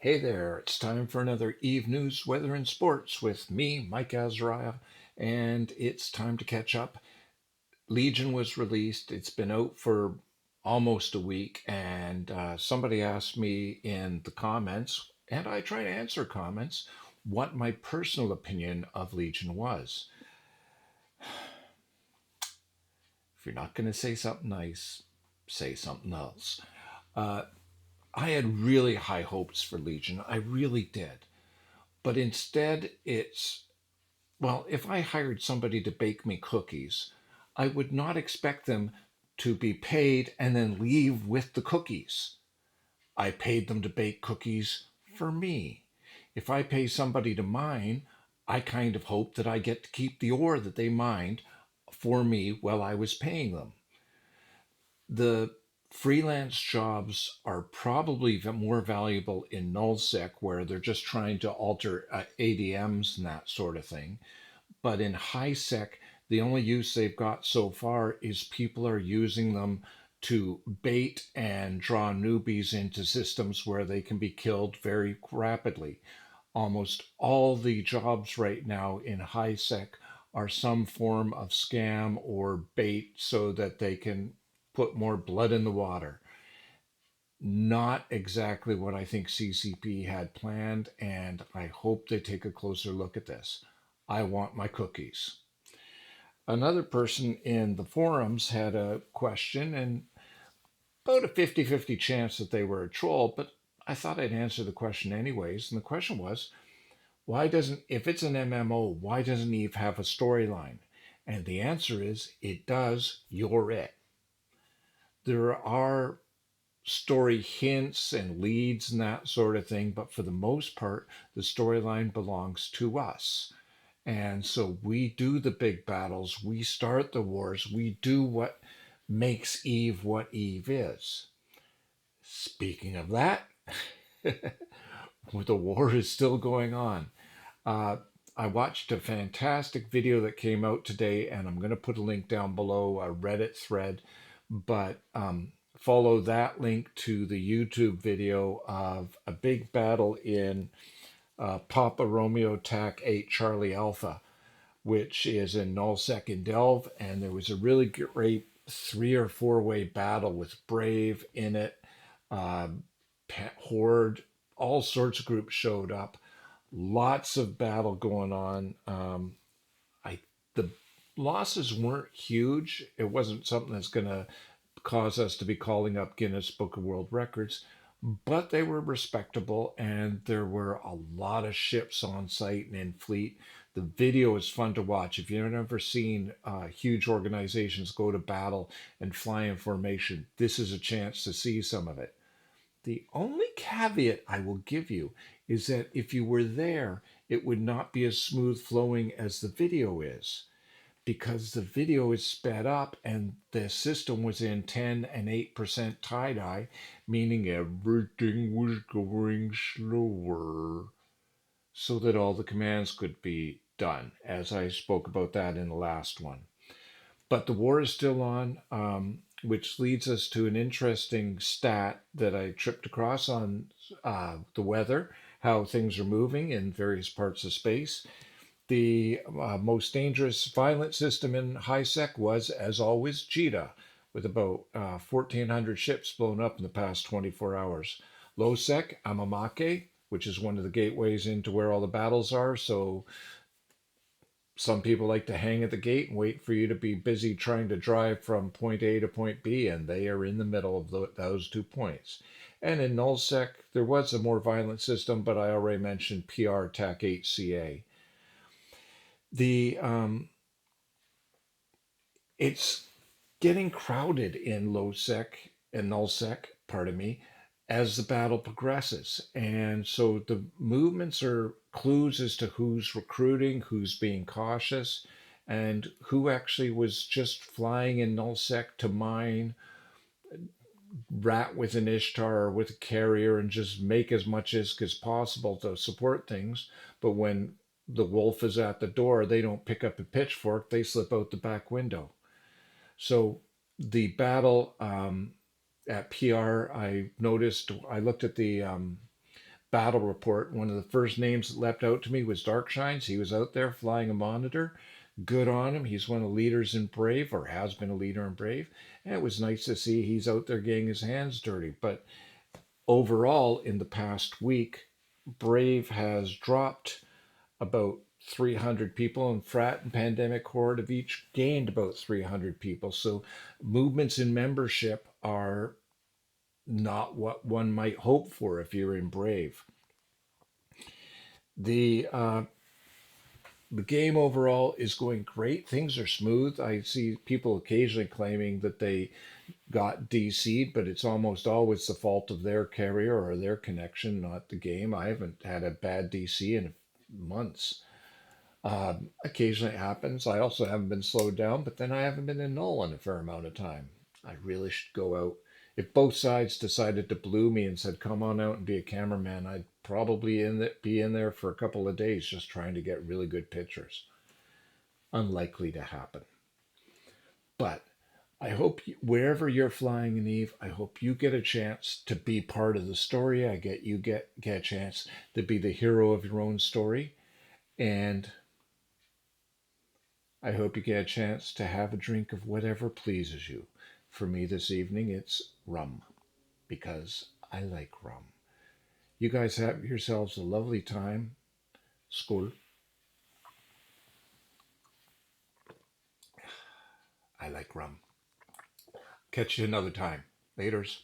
Hey there, it's time for another Eve News, Weather, and Sports with me, Mike Azariah, and it's time to catch up. Legion was released, it's been out for almost a week, and somebody asked me in the comments, and I try to answer comments, what my personal opinion of Legion was. If you're not going to say something nice, say something else. Uh, I had really high hopes for Legion, I really did. But instead, well, if I hired somebody to bake me cookies, I would not expect them to be paid and then leave with the cookies. I paid them to bake cookies for me. If I pay somebody to mine, I kind of hope that I get to keep the ore that they mined for me while I was paying them. The freelance jobs are probably more valuable in null-sec where they're just trying to alter ADMs and that sort of thing. But in high sec, the only use they've got so far is people are using them to bait and draw newbies into systems where they can be killed very rapidly. Almost all the jobs right now in high sec are some form of scam or bait so that they can put more blood in the water. Not exactly what I think CCP had planned, and I hope they take a closer look at this. I want my cookies. Another person in the forums had a question, and about a 50-50 chance that they were a troll, but I thought I'd answer the question anyways. And the question was, why doesn't, if it's an MMO, why doesn't Eve have a storyline? And the answer is, it does, you're it. There are story hints and leads and that sort of thing, but for the most part, the storyline belongs to us. And so we do the big battles, we start the wars, we do what makes Eve what Eve is. Speaking of that, the war is still going on. Uh, I watched a fantastic video that came out today, and I'm going to put a link down below, a Reddit thread, but follow that link to the YouTube video of a big battle in Papa Romeo TAC 8 Charlie Alpha, which is in null-sec in Delve, and there was a really great 3 or 4 way battle with Brave in it, uh, Horde, all sorts of groups showed up. Lots of battle going on. I the losses weren't huge. It wasn't something that's going to cause us to be calling up Guinness Book of World Records, but they were respectable, and there were a lot of ships on site and in fleet. The video is fun to watch. If you've never seen huge organizations go to battle and fly in formation, this is a chance to see some of it. The only caveat I will give you is that if you were there, it would not be as smooth flowing as the video is because the video is sped up and the system was in 10 and 8% tie-dye, meaning everything was going slower so that all the commands could be done, as I spoke about that in the last one. But the war is still on, which leads us to an interesting stat that I tripped across on the weather, how things are moving in various parts of space. The most dangerous violent system in high sec was, as always, Cheetah, with about 1,400 ships blown up in the past 24 hours. Low sec, Amamake, which is one of the gateways into where all the battles are. So some people like to hang at the gate and wait for you to be busy trying to drive from point A to point B, and they are in the middle of those 2 points. And in null-sec, there was a more violent system, but I already mentioned PR TAC 8CA. The It's getting crowded in low sec and null sec, pardon me, as the battle progresses. And so the movements are clues as to who's recruiting, who's being cautious, and who actually was just flying in null sec to mine, rat with an Ishtar or with a carrier and just make as much ISK as possible to support things. But when the wolf is at the door, they don't pick up a pitchfork, they slip out the back window. So the battle at PR, I noticed, I looked at the battle report. One of the first names that leapt out to me was Darkshines. He was out there flying a monitor. Good on him. He's one of the leaders in Brave, or has been a leader in Brave. And it was nice to see he's out there getting his hands dirty. But overall, in the past week, Brave has dropped about 300 people, and Frat and Pandemic Horde have each gained about 300 people. So movements in membership are not what one might hope for if you're in Brave. The game overall is going great. Things are smooth. I see people occasionally claiming that they got DC'd, but it's almost always the fault of their carrier or their connection, not the game. I haven't had a bad DC in months. Occasionally it happens. I also haven't been slowed down, but then I haven't been in null in a fair amount of time. I really should go out. If both sides decided to blue me and said, come on out and be a cameraman, I'd probably be in there for a couple of days just trying to get really good pictures. Unlikely to happen. But I hope wherever you're flying in Eve, I hope you get a chance to be part of the story. I get you get a chance to be the hero of your own story. And I hope you get a chance to have a drink of whatever pleases you. For me this evening, it's rum, because I like rum. You guys have yourselves a lovely time. Skål. I like rum. Catch you another time. Laters.